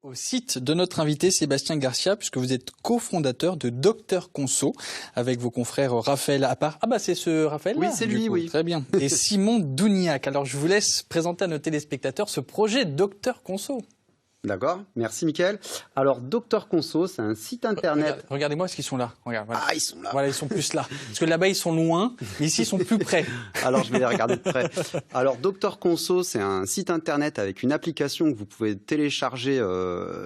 Au site de notre invité Sébastien Garcia, puisque vous êtes cofondateur de Docteur Conso, avec vos confrères Raphaël Appart. Ah bah c'est ce Raphaël-là. Oui, c'est lui, oui. Très bien. Et Simon Douniac. Alors je vous laisse présenter à nos téléspectateurs ce projet Docteur Conso. D'accord, merci Mickaël. Alors Docteur Conso, c'est un site internet. Regardez-moi ce qu'ils sont là. Regarde, voilà. Ah, ils sont là. Voilà, ils sont plus là. Parce que là-bas ils sont loin, mais ici ils sont plus près. Alors je vais les regarder de près. Alors Docteur Conso, c'est un site internet avec une application que vous pouvez télécharger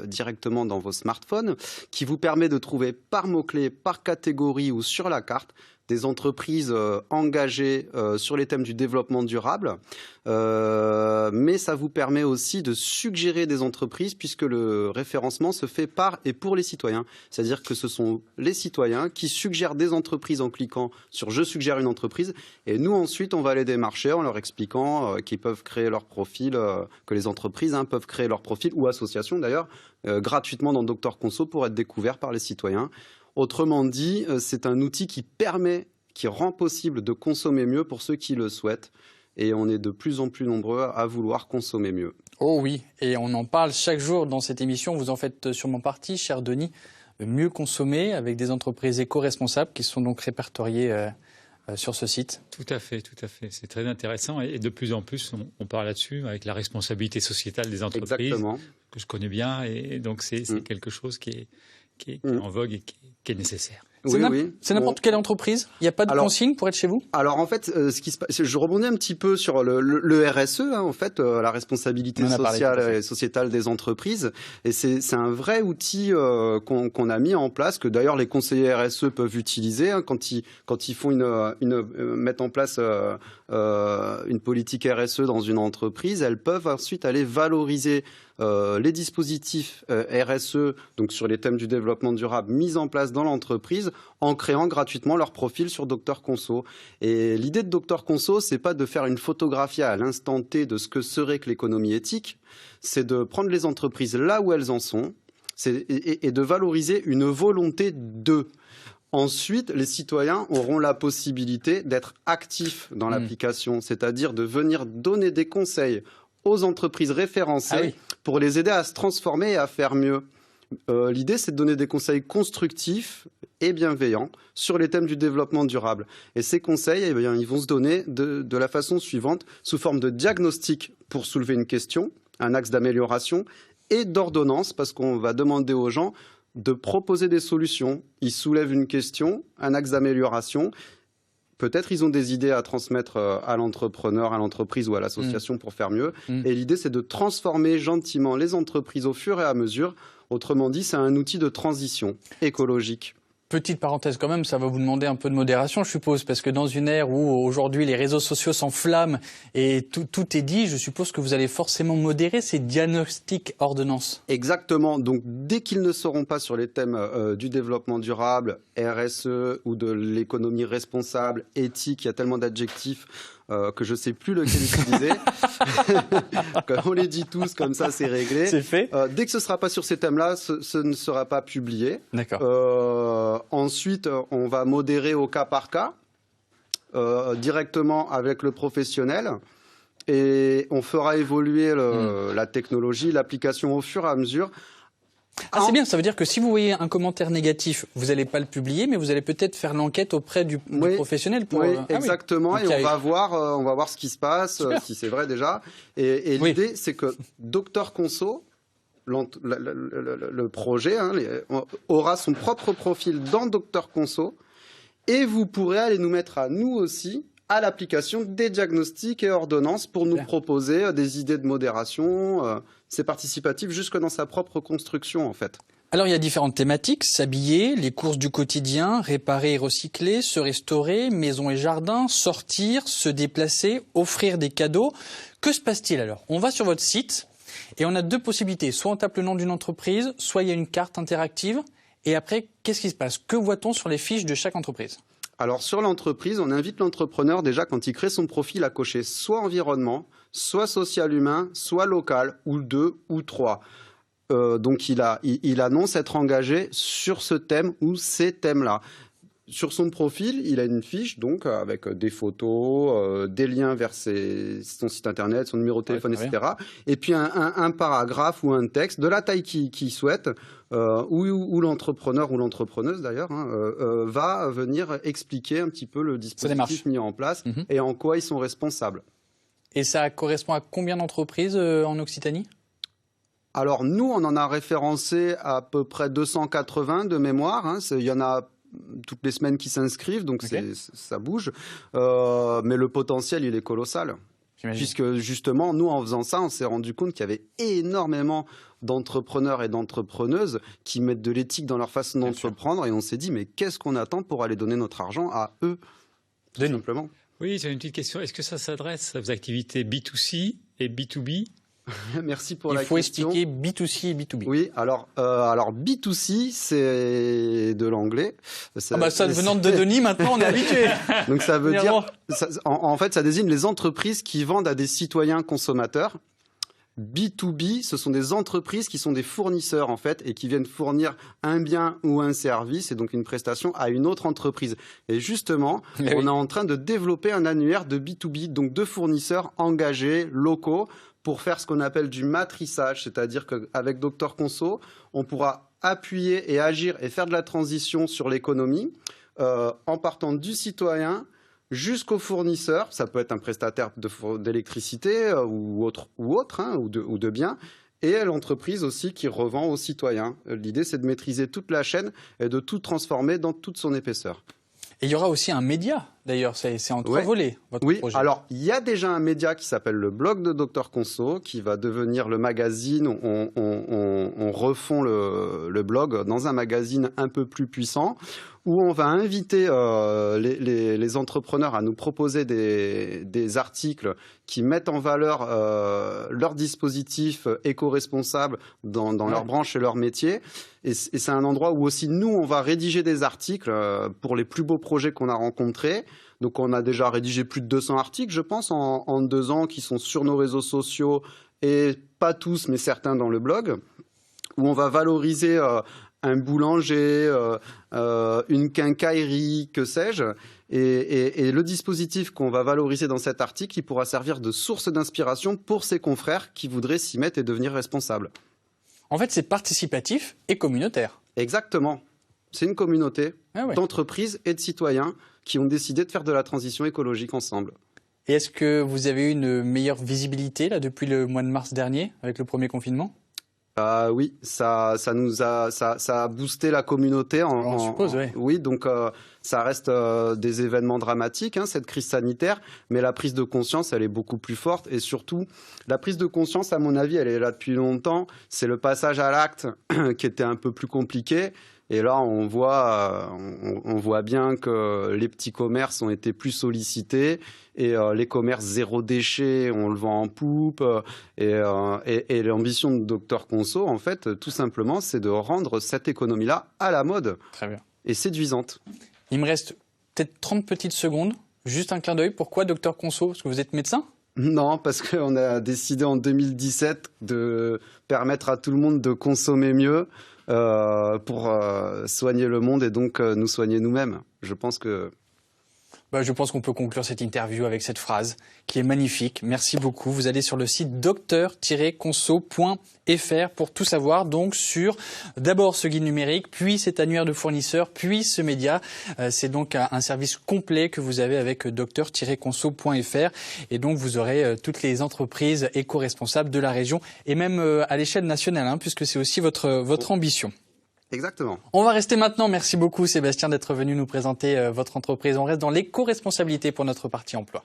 directement dans vos smartphones, qui vous permet de trouver par mots-clés, par catégorie ou sur la carte des entreprises engagées sur les thèmes du développement durable, mais ça vous permet aussi de suggérer des entreprises puisque le référencement se fait par et pour les citoyens. C'est-à-dire que ce sont les citoyens qui suggèrent des entreprises en cliquant sur « Je suggère une entreprise » et nous ensuite on va les démarcher en leur expliquant qu'ils peuvent créer leur profil, que les entreprises peuvent créer leur profil ou associations d'ailleurs, gratuitement dans Docteur Conso pour être découverts par les citoyens. Autrement dit, c'est un outil qui rend possible de consommer mieux pour ceux qui le souhaitent. Et on est de plus en plus nombreux à vouloir consommer mieux. Oh oui, et on en parle chaque jour dans cette émission. Vous en faites sûrement partie, cher Denis. Mieux consommer avec des entreprises éco-responsables qui sont donc répertoriées sur ce site. Tout à fait, tout à fait. C'est très intéressant. Et de plus en plus, on parle là-dessus avec la responsabilité sociétale des entreprises. Exactement. Que je connais bien. Et donc, c'est quelque chose qui est en vogue et qui est nécessaire. C'est n'importe quelle entreprise. Il n'y a pas de consigne pour être chez vous. Alors en fait, je rebondis un petit peu sur le RSE, en fait, la responsabilité sociale et sociétale des entreprises. Et c'est un vrai outil qu'on a mis en place, que d'ailleurs les conseillers RSE peuvent utiliser quand ils font mettent en place une politique RSE dans une entreprise. Elles peuvent ensuite aller valoriser les dispositifs RSE, donc sur les thèmes du développement durable, mis en place dans l'entreprise, en créant gratuitement leur profil sur Docteur Conso. Et l'idée de Docteur Conso, c'est pas de faire une photographie à l'instant T de ce que serait que l'économie éthique, c'est de prendre les entreprises là où elles en sont et de valoriser une volonté d'eux. Ensuite, les citoyens auront la possibilité d'être actifs dans l'application, c'est-à-dire de venir donner des conseils aux entreprises référencées pour les aider à se transformer et à faire mieux. L'idée, c'est de donner des conseils constructifs et bienveillants sur les thèmes du développement durable. Et ces conseils, ils vont se donner de la façon suivante, sous forme de diagnostic pour soulever une question, un axe d'amélioration, et d'ordonnance, parce qu'on va demander aux gens de proposer des solutions. Ils soulèvent une question, un axe d'amélioration. Peut-être ils ont des idées à transmettre à l'entrepreneur, à l'entreprise ou à l'association pour faire mieux. Et l'idée, c'est de transformer gentiment les entreprises au fur et à mesure. Autrement dit, c'est un outil de transition écologique. Petite parenthèse quand même, ça va vous demander un peu de modération, je suppose, parce que dans une ère où aujourd'hui les réseaux sociaux s'enflamment et tout est dit, je suppose que vous allez forcément modérer ces diagnostics ordonnances. Exactement. Donc, dès qu'ils ne seront pas sur les thèmes du développement durable, RSE ou de l'économie responsable, éthique, il y a tellement d'adjectifs que je ne sais plus lequel utiliser. On les dit tous, comme ça, c'est réglé. C'est fait. Dès que ce ne sera pas sur ces thèmes-là, ce ne sera pas publié. D'accord. Ensuite, on va modérer au cas par cas, directement avec le professionnel. Et on fera évoluer la technologie, l'application au fur et à mesure. Ah, c'est bien, ça veut dire que si vous voyez un commentaire négatif, vous n'allez pas le publier, mais vous allez peut-être faire l'enquête auprès du professionnel. Oui, exactement, et on va voir ce qui se passe, si c'est vrai déjà. Et l'idée, c'est que Docteur Conso, le projet, aura son propre profil dans Docteur Conso, et vous pourrez aller nous mettre à nous aussi à l'application des diagnostics et ordonnances pour nous proposer des idées de modération. C'est participatif jusque dans sa propre construction, en fait. Alors, il y a différentes thématiques, s'habiller, les courses du quotidien, réparer et recycler, se restaurer, maison et jardin, sortir, se déplacer, offrir des cadeaux. Que se passe-t-il alors? On va sur votre site et on a deux possibilités. Soit on tape le nom d'une entreprise, soit il y a une carte interactive. Et après, qu'est-ce qui se passe? Que voit-on sur les fiches de chaque entreprise? Alors sur l'entreprise, on invite l'entrepreneur déjà quand il crée son profil à cocher soit environnement, soit social humain, soit local, ou 2 ou 3. Donc il annonce être engagé sur ce thème ou ces thèmes-là. sur son profil, il a une fiche donc avec des photos, des liens vers son site internet, son numéro de téléphone, etc. Et puis un paragraphe ou un texte de la taille qu'il souhaite, où l'entrepreneur ou l'entrepreneuse d'ailleurs va venir expliquer un petit peu le dispositif mis en place et en quoi ils sont responsables. Et ça correspond à combien d'entreprises en Occitanie ? Alors nous, on en a référencé à peu près 280 de mémoire. Il y en a toutes les semaines qui s'inscrivent, donc ça bouge. Mais le potentiel, il est colossal. Puisque justement, nous, en faisant ça, on s'est rendu compte qu'il y avait énormément d'entrepreneurs et d'entrepreneuses qui mettent de l'éthique dans leur façon d'entreprendre. Et on s'est dit, mais qu'est-ce qu'on attend pour aller donner notre argent à eux, tout simplement. Oui, j'ai une petite question. Est-ce que ça s'adresse à vos activités B2C et B2B ? Merci pour la question. Il faut expliquer B2C et B2B. Oui, alors B2C, c'est de l'anglais. Ça venant de Denis, maintenant on est habitué. Donc ça veut dire, en fait, ça désigne les entreprises qui vendent à des citoyens consommateurs. B2B, ce sont des entreprises qui sont des fournisseurs en fait et qui viennent fournir un bien ou un service et donc une prestation à une autre entreprise. Et justement, on est en train de développer un annuaire de B2B, donc de fournisseurs engagés, locaux, pour faire ce qu'on appelle du matrissage, c'est-à-dire qu'avec Dr Conso, on pourra appuyer et agir et faire de la transition sur l'économie en partant du citoyen jusqu'au fournisseur. Ça peut être un prestataire d'électricité ou autre ou de biens, et l'entreprise aussi qui revend aux citoyens. L'idée, c'est de maîtriser toute la chaîne et de tout transformer dans toute son épaisseur. Et il y aura aussi un média, d'ailleurs, c'est en 3 volets, votre projet. Oui, alors il y a déjà un média qui s'appelle le blog de Dr Conso, qui va devenir le magazine. On refond le blog dans un magazine un peu plus puissant, où on va inviter les entrepreneurs à nous proposer des articles qui mettent en valeur leurs dispositifs éco-responsables dans leur branche et leur métier. Et c'est un endroit où aussi nous, on va rédiger des articles pour les plus beaux projets qu'on a rencontrés. Donc on a déjà rédigé plus de 200 articles, je pense, en 2 ans, qui sont sur nos réseaux sociaux, et pas tous, mais certains dans le blog, où on va valoriser un boulanger, une quincaillerie, que sais-je. Et le dispositif qu'on va valoriser dans cet article, il pourra servir de source d'inspiration pour ses confrères qui voudraient s'y mettre et devenir responsables. En fait, c'est participatif et communautaire. Exactement. C'est une communauté d'entreprises et de citoyens qui ont décidé de faire de la transition écologique ensemble. Et est-ce que vous avez eu une meilleure visibilité là, depuis le mois de mars dernier, avec le premier confinement ? Oui, ça a boosté la communauté. On suppose, oui. Oui, donc ça reste des événements dramatiques, cette crise sanitaire, mais la prise de conscience, elle est beaucoup plus forte. Et surtout, la prise de conscience, à mon avis, elle est là depuis longtemps. C'est le passage à l'acte qui était un peu plus compliqué. Et là, on voit bien que les petits commerces ont été plus sollicités et les commerces zéro déchet, on le vend en poupe. Et l'ambition de Dr Conso, en fait, tout simplement, c'est de rendre cette économie-là à la mode. Très bien. Et séduisante. Il me reste peut-être 30 petites secondes. Juste un clin d'œil. Pourquoi Dr Conso ? Parce que vous êtes médecin ? Non, parce qu'on a décidé en 2017 de permettre à tout le monde de consommer mieux pour soigner le monde et donc nous soigner nous-mêmes. Je pense qu'on peut conclure cette interview avec cette phrase qui est magnifique. Merci beaucoup. Vous allez sur le site docteur-conso.fr pour tout savoir donc sur d'abord ce guide numérique, puis cet annuaire de fournisseurs, puis ce média. C'est donc un service complet que vous avez avec docteur-conso.fr et donc vous aurez toutes les entreprises éco-responsables de la région et même à l'échelle nationale, puisque c'est aussi votre ambition. Exactement. On va rester maintenant. Merci beaucoup Sébastien d'être venu nous présenter votre entreprise. On reste dans l'éco-responsabilité pour notre partie emploi.